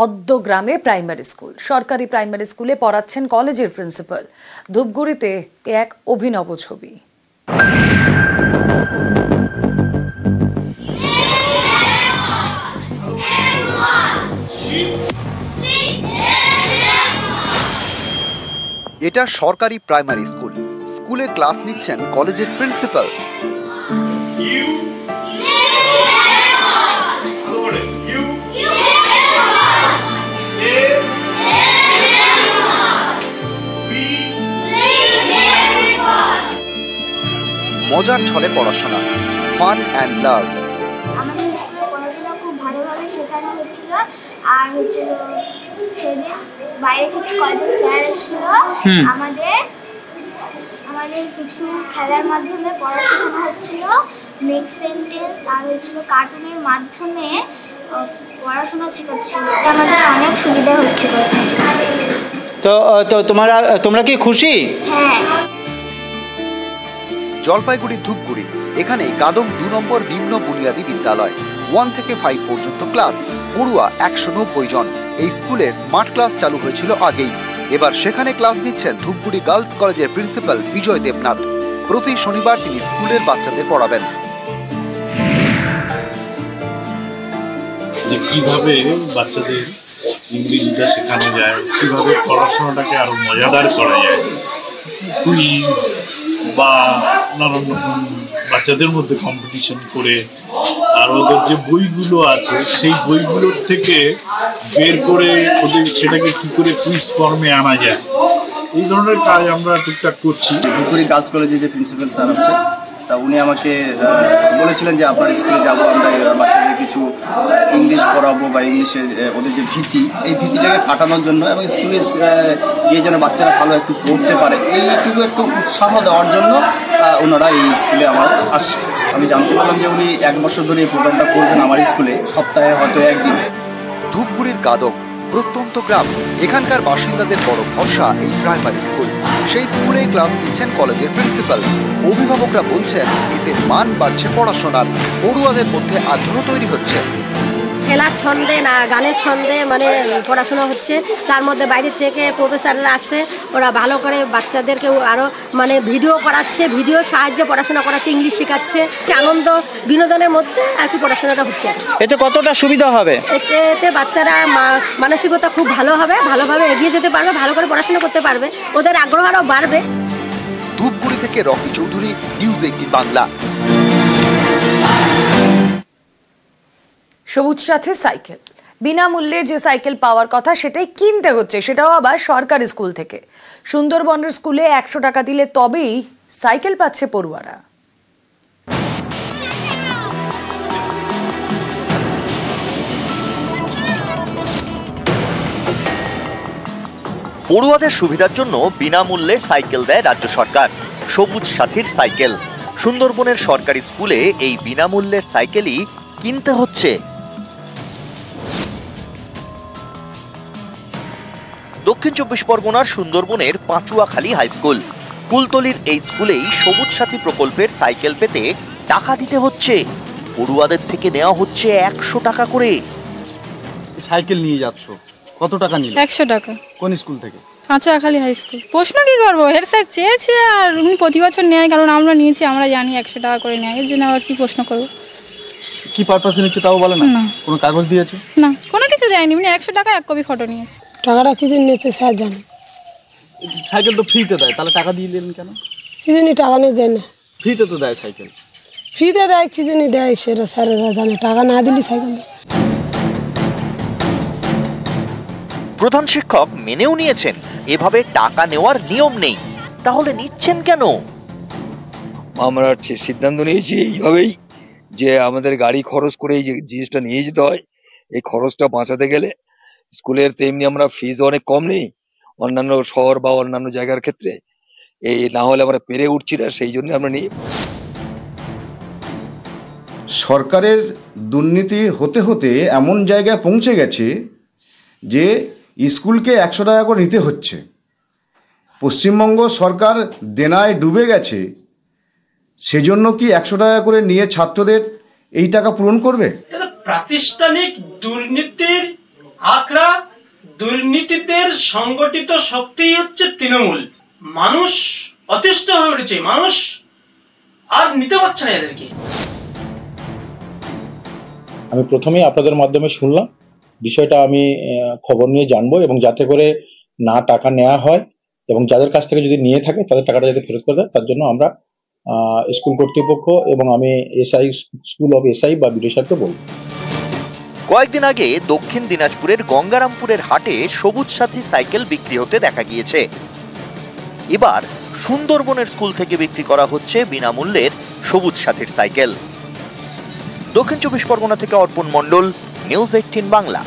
হদ্দগ্রামে primary school. সরকারি primary স্কুলে পড়াচ্ছেন কলেজের প্রিন্সিপাল। ধূপগুড়িতে এক অভিনব ছবি। এটা সরকারি প্রাইমারি স্কুল। স্কুলে ক্লাস নিচ্ছেন কলেজের প্রিন্সিপাল। মজার ছলে পড়াশোনা, ফান অ্যান্ড লার্ন। আমাদের স্কুলে পড়াশোনা খুব ভালোভাবে শেখানো হচ্ছিল। আর সেদিন বাইরে থেকে কয়েকজন স্যার এসেছিল, আমাদের কিছু খেলার মাধ্যমে পড়াশোনা হচ্ছিল, মেক সেন্টেন্স আর কার্টুনের মাধ্যমে পড়াশোনা শেখাচ্ছিল। আমাদের অনেক সুবিধা হচ্ছিল। তো তোমরা কি খুশি? হ্যাঁ। জলপাইগুড়ি ধূপগুড়ি, এখানে কাদম 2 নম্বর নিম্ন বুনিয়াদী বিদ্যালয়, 1 থেকে 5 পর্যন্ত ক্লাস, পড়ুয়া 190 জন। এই স্কুলে স্মার্ট ক্লাস চালু হয়েছিল আগেই। এবার সেখানে ক্লাস নিচ্ছেন ধূপগুড়ি গার্লস কলেজের প্রিন্সিপাল বিজয় দেবনাথ। প্রতি শনিবার তিনি স্কুলের বাচ্চাদের পড়াবেন। কিভাবে বাচ্চাদের ইংরেজিটা শেখানো যায়, কিভাবে পড়াশোনাটাকে আরো মজাদার করা যায়, কুইজ বা নানান রকম বাচ্চাদের মধ্যে কম্পিটিশন করে, আর ওদের যে বইগুলো আছে সেই বইগুলোর থেকে বের করে ওদের সেটাকে কি করে কুইজ ফর্মে আনা যায়, এই ধরনের কাজ আমরা টুকটাক করছি। ধূপগুড়ি গার্লস কলেজে যে প্রিন্সিপাল স্যার আছে, তা উনি আমাকে বলেছিলেন যে আপনার স্কুলে যাবো, আমরা বাচ্চাদের কিছু ইংলিশ পড়াবো বা ইংলিশের ওদের যে ভীতি, এই ভীতিটাকে কাটানোর জন্য এবং স্কুলে গিয়ে যেন বাচ্চারা ভালো একটু পড়তে পারে, এইটুকু একটু উৎসাহ দেওয়ার জন্য ওনারা এই স্কুলে আমার আসছে। আমি জানতে পারলাম যে উনি 1 বছর ধরে এই প্রোগ্রামটা করবেন আমার স্কুলে, সপ্তাহে হয়তো একদিন। ধূপগুড়ির কাদম প্রত্যন্ত গ্রাম, এখানকার বাসিন্দাদের বড় ভরসা এই প্রাইমারি স্কুল। সেই স্কুলেই ক্লাস নিচ্ছেন কলেজের প্রিন্সিপাল। অভিভাবকরা বলছেন এতে মান বাড়ছে পড়াশোনার, পড়ুয়াদের মধ্যে আগ্রহ তৈরি হচ্ছে। খেলার ছন্দে না গানের ছন্দে পড়াশোনা হচ্ছে। তার মধ্যে বাইরে থেকে প্রফেসররা আসছে, ওরা ভালো করে বাচ্চাদেরকে আরো ভিডিও করাচ্ছে, ভিডিও সাহায্যে পড়াশোনা করাচ্ছে, ইংলিশ শেখাচ্ছে। আনন্দ বিনোদনের মধ্যে আর কি পড়াশোনাটা হচ্ছে। এতে কতটা সুবিধা হবে? এতে বাচ্চারা মানসিকতা খুব ভালো হবে, ভালোভাবে এগিয়ে যেতে পারবে, ভালো করে পড়াশোনা করতে পারবে, ওদের আগ্রহ আরও বাড়বে। ধূপগুড়ি থেকে রকি চৌধুরী, নিউজ 18 বাংলা। সবুজ সাথী সাইকেল, বিনামূল্যে যে সাইকেল পাওয়ার কথা সেটাই কিনতে হচ্ছে, সেটাও আবার সরকারি স্কুল থেকে। সুন্দরবনের স্কুলে 100 টাকা দিলে তবেই সাইকেল পাচ্ছে পড়ুয়ারা। পড়ুয়াদের সুবিধার জন্য বিনামূল্যে সাইকেল দেয় রাজ্য সরকার। সবুজ সাথীর সাইকেল। সুন্দরবনের সরকারি স্কুলে এই বিনামূল্যের সাইকেলই কিনতে হচ্ছে। দক্ষিণ 24 পরগনার সুন্দরবনের পাঁচুয়াখালী হাই স্কুল। কুলতলির এই স্কুলেই সবুজ সাথী প্রকল্পের সাইকেল পেতে টাকা দিতে হচ্ছে। পড়ুয়াদের থেকে নেওয়া হচ্ছে 100 টাকা করে। সাইকেল নিয়ে যাচ্ছ, কত টাকা নিলে? 100 টাকা। কোন স্কুল থেকে? পাঁচুয়াখালী হাই স্কুল। প্রশ্ন কি করবো, হেড স্যার চেয়েছে আর উনি প্রতি বছর নেয়, কারণ আমরা নিয়েছি, আমরা জানি 100 টাকা করে নেয়, এর জন্য আবার কি প্রশ্ন করবো। কি পারপাসে নিচ্ছে তাও বলে না? কোনো কাগজ দিয়েছে? না, কোনো কিছু দেয়নি, উনি 100 টাকা 1 কপি ফটো নিয়েছে। টাকাটা কি জন্য নিয়েছে স্যার জানে। সাইকেল তো ফ্রিতে দেয়, তাহলে টাকা দিয়ে দিলেন কেন? কি জন্য টাকা নিয়ে যায় না? ফ্রিতে তো দেয় সাইকেল। ফ্রিতে দেয়, কি জন্য দেয় সেটা স্যারেরা জানে। টাকা না দিলে সাইকেল দেয়। প্রধান শিক্ষক মেনেও নিয়েছেন এভাবে টাকা নেওয়ার নিয়ম নেই, তাহলে নিচ্ছেন কেন? আমরা সিদ্ধান্ত নিয়েছি এইভাবেই যে আমাদের গাড়ি খরচ করে এই যে জিনিসটা নিয়ে যেতে হয়, এই খরচটা বাঁচাতে গেলে স্কুলের তেমনি আমরা ফিজ অনেক কম নেই অন্যান্য শহর বা অন্যান্য জায়গার ক্ষেত্রে, এই না হলে আমরা পেরে উঠছি না, সেই জন্য আমরা নিই। সরকারের দুর্নীতি হতে হতে এমন জায়গায় পৌঁছে গেছে যে স্কুলকে 100 টাকা করে নিতে হচ্ছে। পশ্চিমবঙ্গ সরকার দেনায় ডুবে গেছে, সেজন্য কি 100 টাকা করে নিয়ে ছাত্রদের এই টাকা পূরণ করবে? প্রাতিষ্ঠানিক দুর্নীতির আখড়া দুর্নীতিদের সংগঠিত শক্তিই হচ্ছে তৃণমূল। মানুষ অতিষ্ঠ হয়ে উঠেছে, মানুষ আর নিতে পারছে না এদেরকে। আমি প্রথমেই আপনাদের মাধ্যমে শুনলাম বিষয়টা, আমি খবর নিয়ে জানবো এবং যাতে করে না টাকা নেওয়া হয় এবং যাদের কাছ থেকে যদি নিয়ে থাকে তাদের টাকাটা যাতে ফেরত করে দেয়, তার জন্য আমরা স্কুল কর্তৃপক্ষ এবং আমি এসআই, স্কুল অফ এসআই বা বিডিও সাহেবকে বলবো। কয়েকদিন আগে দক্ষিণ দিনাজপুরের গঙ্গারামপুরের হাটে সবুজ সাথী সাইকেল বিক্রি হতে দেখা গিয়েছে। এবার সুন্দরবনের স্কুল থেকে বিক্রি করা হচ্ছে বিনামূল্যের সবুজ সাথীর সাইকেল। দক্ষিণ 24 পরগনা থেকে অর্পণ মণ্ডল, নিউজ 18 বাংলা।